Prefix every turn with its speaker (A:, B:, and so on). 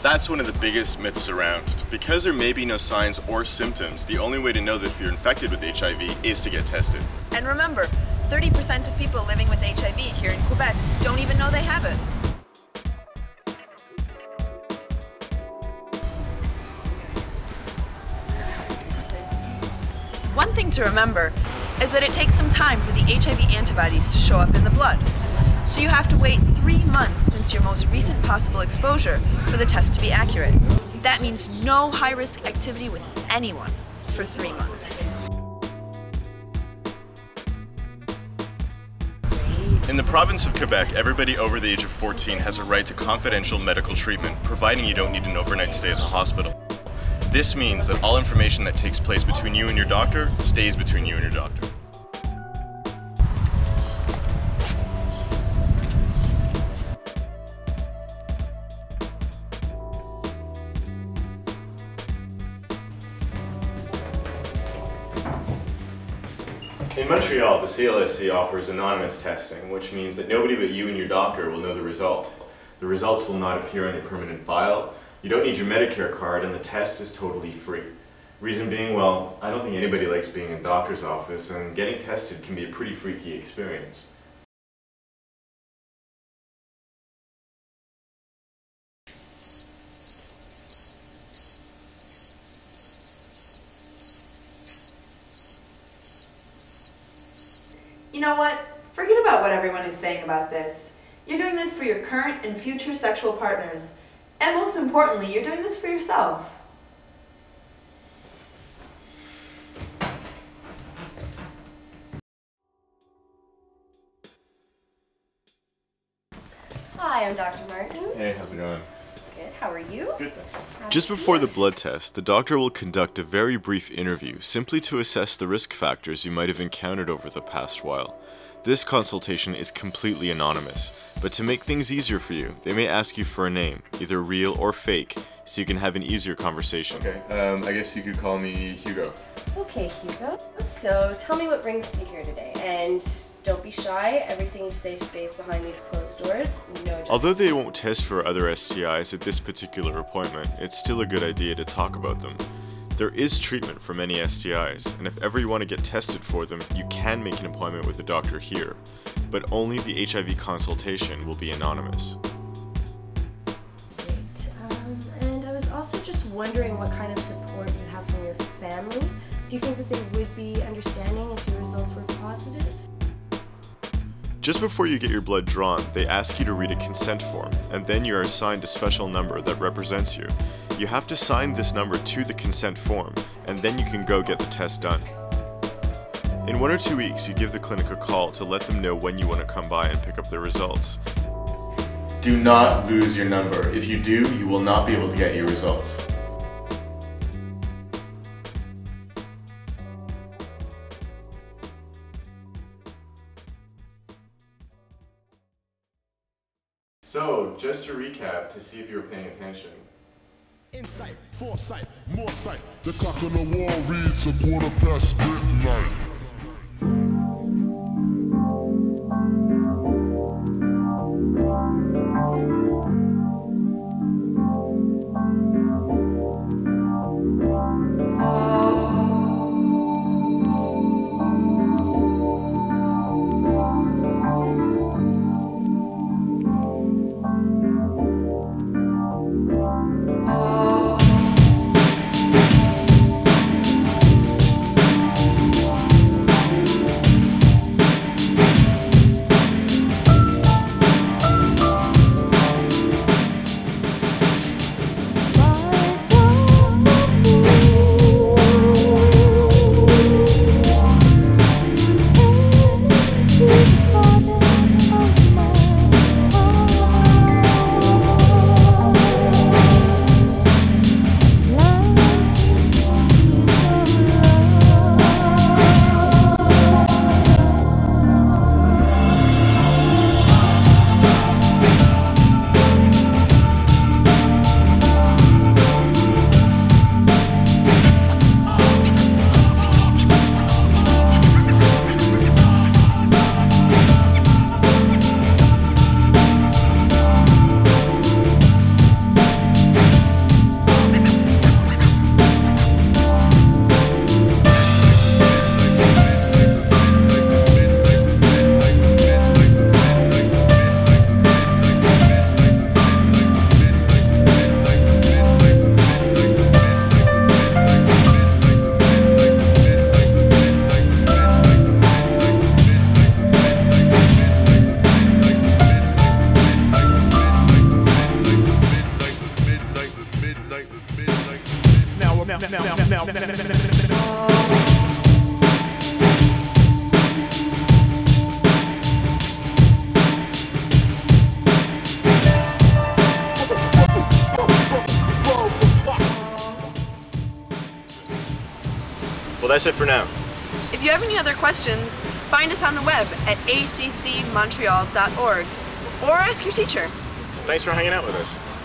A: That's one of the biggest myths around. Because there may be no signs or symptoms, the only way to know that if you're infected with HIV is to get tested.
B: And remember, 30% of people living with HIV here in Quebec don't even know they have it. One thing to remember is that it takes some time for the HIV antibodies to show up in the blood. So you have to wait 3 months since your most recent possible exposure for the test to be accurate. That means no high-risk activity with anyone for 3 months.
A: In the province of Quebec, everybody over the age of 14 has a right to confidential medical treatment, providing you don't need an overnight stay at the hospital. This means that all information that takes place between you and your doctor stays between you and your doctor. In Montreal, the CLSC offers anonymous testing, which means that nobody but you and your doctor will know the result. The results will not appear on your permanent file. You don't need your Medicare card, and the test is totally free. Reason being, well, I don't think anybody likes being in a doctor's office, and getting tested can be a pretty freaky experience.
B: You know what? Forget about what everyone is saying about this. You're doing this for your current and future sexual partners. And most importantly, you're doing this for yourself.
C: Hi, I'm Dr. Martins.
A: Hey, how's it going?
C: Good, how are you?
A: Good, thanks.
D: Just before the blood test, the doctor will conduct a very brief interview simply to assess the risk factors you might have encountered over the past while. This consultation is completely anonymous, but to make things easier for you, they may ask you for a name, either real or fake, so you can have an easier conversation.
A: Okay, I guess you could call me Hugo.
C: Okay, Hugo. So tell me what brings you here today, and don't be shy. Everything you say stays behind these closed doors. No.
D: Although they won't test for other STIs at this particular appointment, it's still a good idea to talk about them. There is treatment for many STIs, and if ever you want to get tested for them, you can make an appointment with a doctor here, but only the HIV consultation will be anonymous.
C: Great. And I was also just wondering what kind of support you have from your family. Do you think that they would be understanding if your results were positive?
D: Just before you get your blood drawn, they ask you to read a consent form, and then you are assigned a special number that represents you. You have to sign this number to the consent form, and then you can go get the test done. In 1 or 2 weeks, you give the clinic a call to let them know when you want to come by and pick up the results.
A: Do not lose your number. If you do, you will not be able to get your results. So, just to recap, to see if you were paying attention.
E: Insight, foresight, more sight. The clock on the wall reads 1:15 midnight.
A: That's it for now.
B: If you have any other questions, find us on the web at accmontreal.org or ask your teacher.
A: Thanks for hanging out with us.